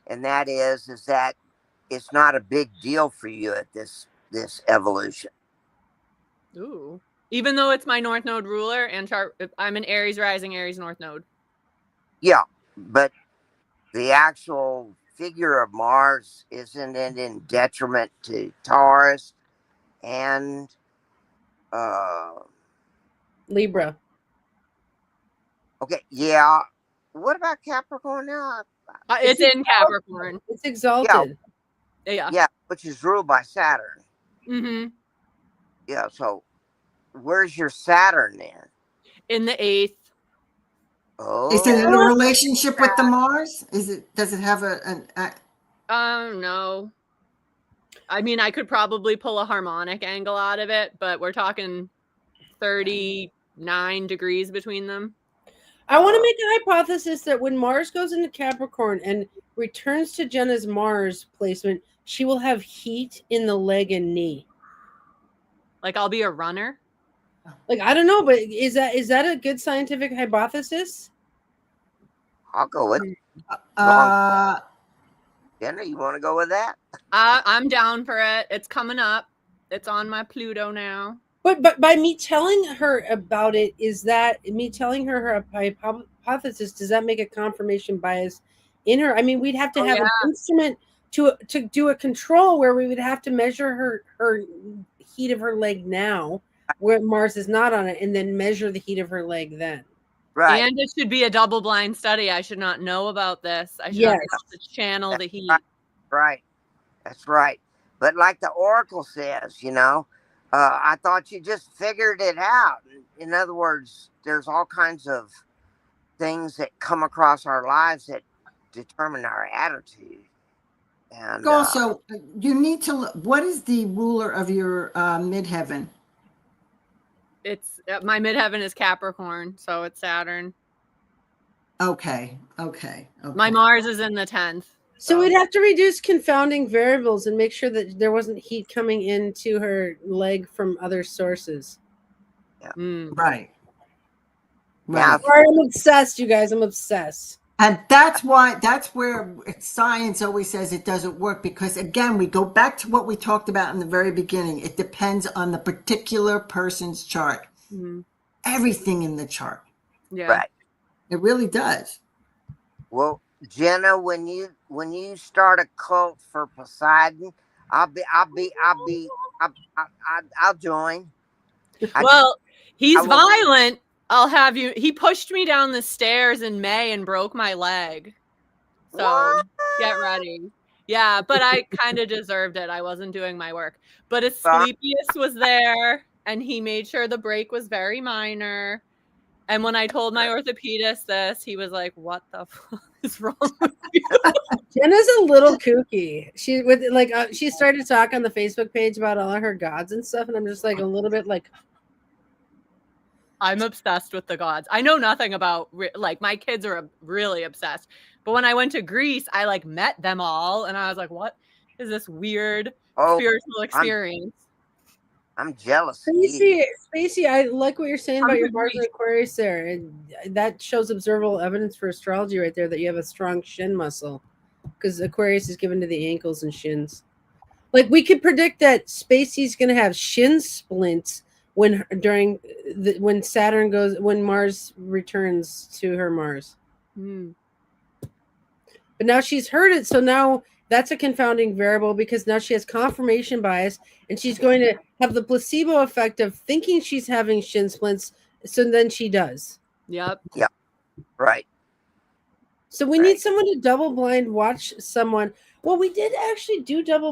and that is that it's not a big deal for you at this evolution. Ooh. Even though it's my North Node ruler and chart, I'm an Aries rising, Aries North Node. Yeah, but the actual figure of Mars isn't it in detriment to Taurus and Libra. Okay, yeah. What about Capricorn now? It's in Capricorn. It's exalted. Yeah, which is ruled by Saturn. Mm-hmm. Yeah, so where's your Saturn then? In the 8th. Oh. Is it in a relationship with the Mars? Does it have no. I mean, I could probably pull a harmonic angle out of it, but we're talking 39 degrees between them. I want to make a hypothesis that when Mars goes into Capricorn and returns to Jenna's Mars placement, she will have heat in the leg and knee. Like I'll be a runner? Like, I don't know, but is that a good scientific hypothesis? I'll go with it. Jenna, you want to go with that? I'm down for it. It's coming up. It's on my Pluto now. But by me telling her about it, is that me telling her hypothesis, does that make a confirmation bias in her? I mean, we'd have to have an instrument to do a control where we would have to measure her heat of her leg now, where Mars is not on it, and then measure the heat of her leg then. Right. And it should be a double-blind study. I should not know about this. I should not be able to channel the heat. Right. That's right. But like the Oracle says, I thought you just figured it out. In other words, there's all kinds of things that come across our lives that determine our attitude. And also, you need to look. What is the ruler of your midheaven? It's my midheaven is Capricorn, so it's Saturn. Okay. My Mars is in the 10th. So we'd have to reduce confounding variables and make sure that there wasn't heat coming into her leg from other sources. Yeah. Right. Yeah. I'm obsessed, you guys. I'm obsessed. And that's where science always says it doesn't work, because again, we go back to what we talked about in the very beginning. It depends on the particular person's chart. Mm-hmm. Everything in the chart. Yeah. Right. It really does. Well, Jenna, when you start a cult for Poseidon, I'll join. Well, he's violent. I'll have you. He pushed me down the stairs in May and broke my leg. So What? get ready. Yeah, but I kind of deserved it. I wasn't doing my work. But Asclepius was there, and he made sure the break was very minor. And when I told my orthopedist this, he was like, "What the fuck is wrong with you?" Jenna's a little kooky. She with like she started talking on the Facebook page about all of her gods and stuff, and I'm just like a little bit like, I'm obsessed with the gods. I know nothing about like my kids are really obsessed. But when I went to Greece, I like met them all, and I was like, "What is this weird spiritual experience?" I'm jealous of you. Spacey, I like what you're saying about your Mars and Aquarius there. And that shows observable evidence for astrology right there that you have a strong shin muscle, because Aquarius is given to the ankles and shins. Like we could predict that Spacey's going to have shin splints when when Mars returns to her Mars. But now she's heard it, so now that's a confounding variable because now she has confirmation bias, and she's going to have the placebo effect of thinking she's having shin splints, so then she does. Yep. Right. So we need someone to double blind watch someone. Well, we did actually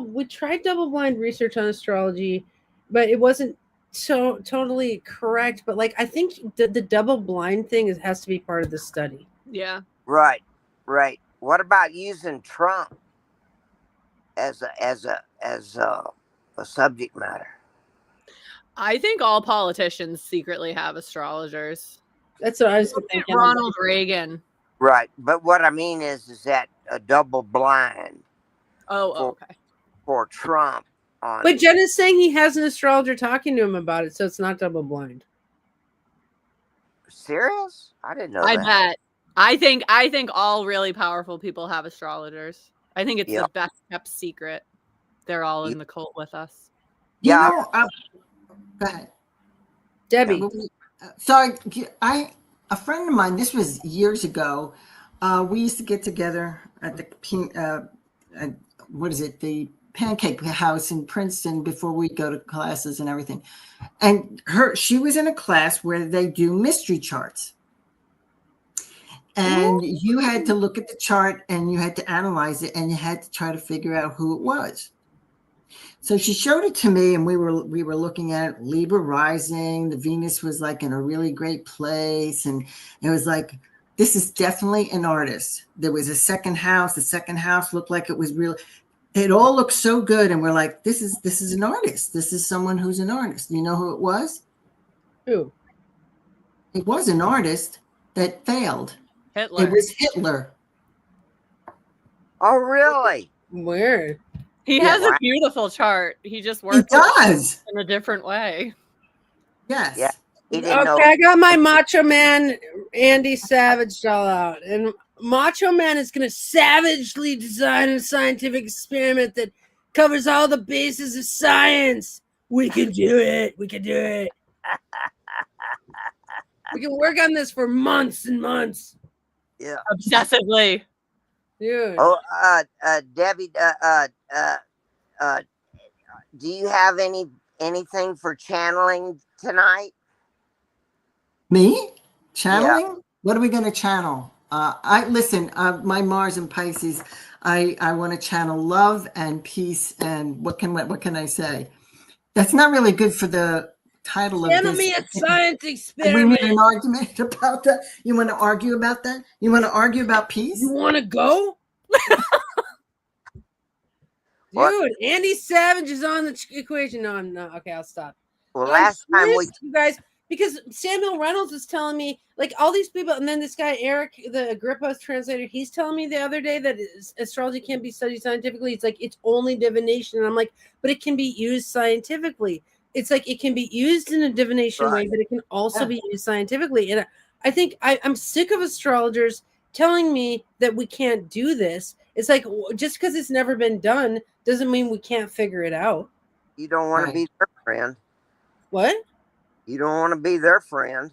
we tried double blind research on astrology, but it wasn't so totally correct. But like I think the double blind thing has to be part of the study. Yeah. Right. What about using Trump as a subject matter? I think all politicians secretly have astrologers. That's what I was thinking. Ronald Reagan. Right, but what I mean is that a double blind. Okay. For Trump. But Jen is saying he has an astrologer talking to him about it, so it's not double blind. Serious? I didn't know I that. bet. I think all really powerful people have astrologers. I think it's the best kept secret. They're all in the cult with us. Yeah. Go ahead, Debbie. So a friend of mine. This was years ago. We used to get together at the the Pancake House in Princeton before we go to classes and everything. And she was in a class where they do mystery charts. And you had to look at the chart and you had to analyze it and you had to try to figure out who it was. So she showed it to me and we were looking at Libra rising. The Venus was like in a really great place. And it was like, this is definitely an artist. There was a second house. The second house looked like it was real. It all looked so good. And we're like, this is an artist. This is someone who's an artist. You know who it was? Who? It was an artist that failed. Hitler. It was Hitler. Oh, really? Where? He has a beautiful chart. He just works in a different way. Yes. Yeah. Okay, I got my Macho Man Andy Savage all out. And Macho Man is going to savagely design a scientific experiment that covers all the bases of science. We can do it. We can do it. We can work on this for months and months. Yeah. Obsessively. Dude. Oh, Debbie, do you have anything for channeling tonight? Me? Channeling? Yeah. What are we going to channel? My Mars and Pisces, I want to channel love and peace. And what can I say? That's not really good for the title of this. Channel me a science experiment. We need an argument about that. You want to argue about that? You want to argue about peace? You want to go? Dude, Andy Savage is on the equation. No, I'm not. Okay, I'll stop. Well, last time you guys, because Samuel Reynolds was telling me, like, all these people, and then this guy Eric, the Agrippa translator, he's telling me the other day that astrology can't be studied scientifically. It's like it's only divination, and I'm like, but it can be used scientifically. It's like it can be used in a divination way, but it can also be used scientifically. And I think I'm sick of astrologers telling me that we can't do this. It's like just because it's never been done doesn't mean we can't figure it out. You don't want to be their friend. What? You don't want to be their friend.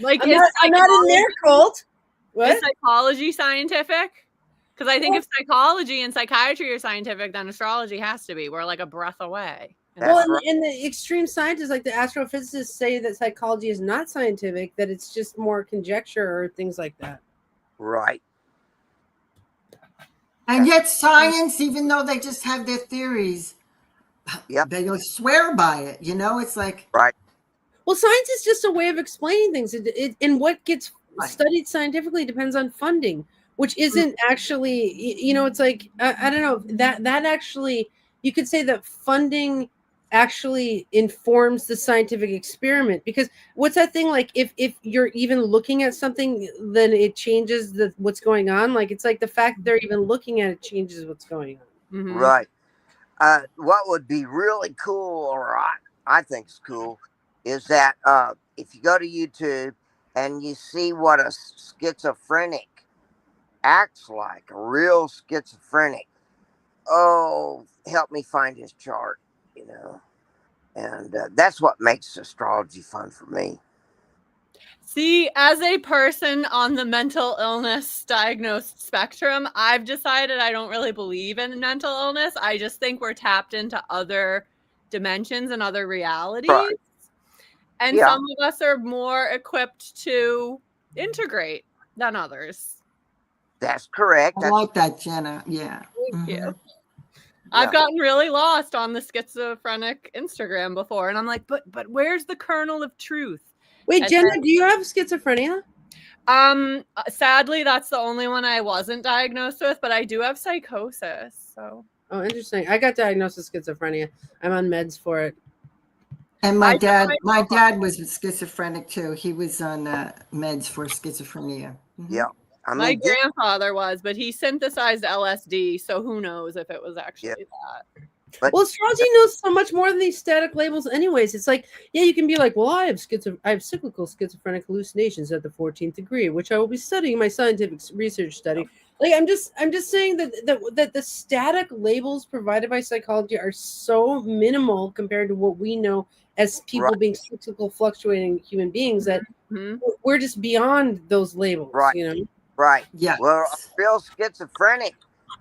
Like I'm not in their cult. What? Is psychology scientific? Because I think if psychology and psychiatry are scientific, then astrology has to be. We're like a breath away. Well, and the extreme scientists, like the astrophysicists, say that psychology is not scientific, that it's just more conjecture or things like that. Right. And yet science, even though they just have their theories, they swear by it. You know, it's like... Right. Well, science is just a way of explaining things. And what gets Right. studied scientifically depends on funding, which isn't actually, it's like, I don't know, that actually, you could say that funding actually informs the scientific experiment, because what's that thing, like, if you're even looking at something, then it changes what's going on. Like, it's like the fact that they're even looking at it changes what's going on. Mhm. Right. What would be really cool, or I think is cool, is that if you go to YouTube and you see what a schizophrenic acts like, a real schizophrenic, oh, help me find his chart, and that's what makes astrology fun for me. See, as a person on the mental illness diagnosed spectrum, I've decided I don't really believe in mental illness. I just think we're tapped into other dimensions and other realities. Right. And Yeah. some of us are more equipped to integrate than others. That's correct. I like that, Jenna. Yeah. Thank you. Mhm. I've gotten really lost on the schizophrenic Instagram before, and I'm like, but where's the kernel of truth? Wait, And Jenna, do you have schizophrenia? Sadly, that's the only one I wasn't diagnosed with, but I do have psychosis. So, Oh, interesting. I got diagnosed with schizophrenia. I'm on meds for it. And my dad was schizophrenic too. He was on meds for schizophrenia. Mhm. Yeah. I my mean, grandfather was, but he synthesized LSD, so who knows if it was actually that. but Well, astrology knows so much more than these static labels anyways. It's like, yeah, you can be like, well, I have cyclical schizophrenic hallucinations at the 14th degree, which I will be studying in my scientific research study. Like, I'm just saying that the static labels provided by psychology are so minimal compared to what we know as people Right. being cyclical, fluctuating human beings, that Mhm. we're just beyond those labels, Right. Right. Yeah. Well, a real schizophrenic,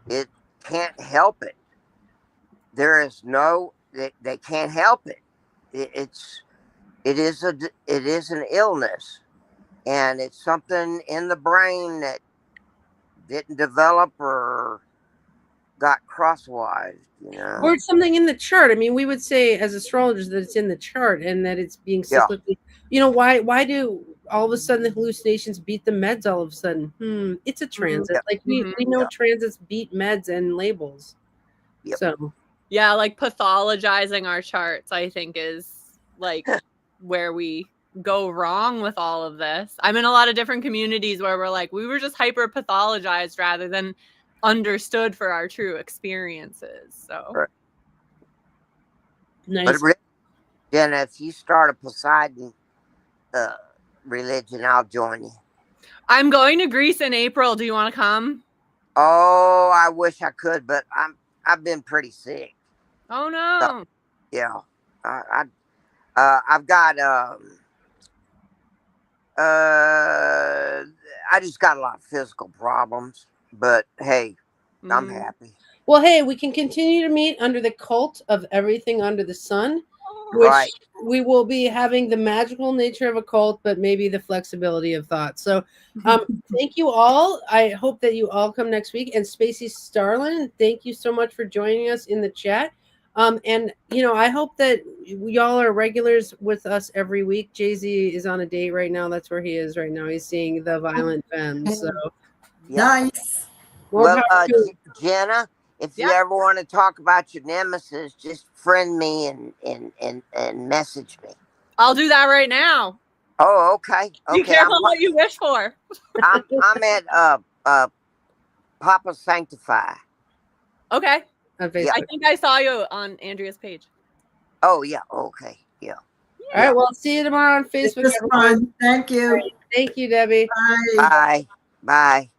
it can't help it. There is no, they can't help it. It is an illness, and it's something in the brain that didn't develop or got crosswise. or it's something in the chart. I mean, we would say as astrologers that it's in the chart and that it's being Yeah. cyclically. Why do all of a sudden the hallucinations beat the meds all of a sudden? It's a transit. Yeah. Like we know Yeah. transits beat meds and labels. Yep. So Yeah, like pathologizing our charts, I think, is like where we go wrong with all of this. I'm in a lot of different communities where we're like, we were just hyper pathologized rather than understood for our true experiences. So Right. nice. But really, Jenna, if you start a Poseidon religion, I'll join you. I'm going to Greece in April. Do you want to come? Oh, I wish I could, but I've been pretty sick. Oh no. Yeah, I've got I just got a lot of physical problems, but hey, I'm happy. Well, hey, we can continue to meet under the cult of everything under the sun, which Right. we will be having the magical nature of a cult, but maybe the flexibility of thought. So thank you all. I hope that you all come next week. And Spacey Starlin, thank you so much for joining us in the chat. And I hope that y'all are regulars with us every week. Jay-Z is on a date right now. That's where he is right now. He's seeing The Violent Femmes. So Nice. more Well, power to- Jenna, if you Yeah. ever want to talk about your nemesis, just friend me and message me. I'll do that right now. Oh, okay. Be Okay. careful what you wish for. I'm at Papa Sanctify. Okay. on Facebook. I think I saw you on Andrea's page. Oh yeah. Okay. Yeah. All right. Well, see you tomorrow on It Facebook. was everyone. fun. Thank you. Thank you, Debbie. Bye. Bye. Bye.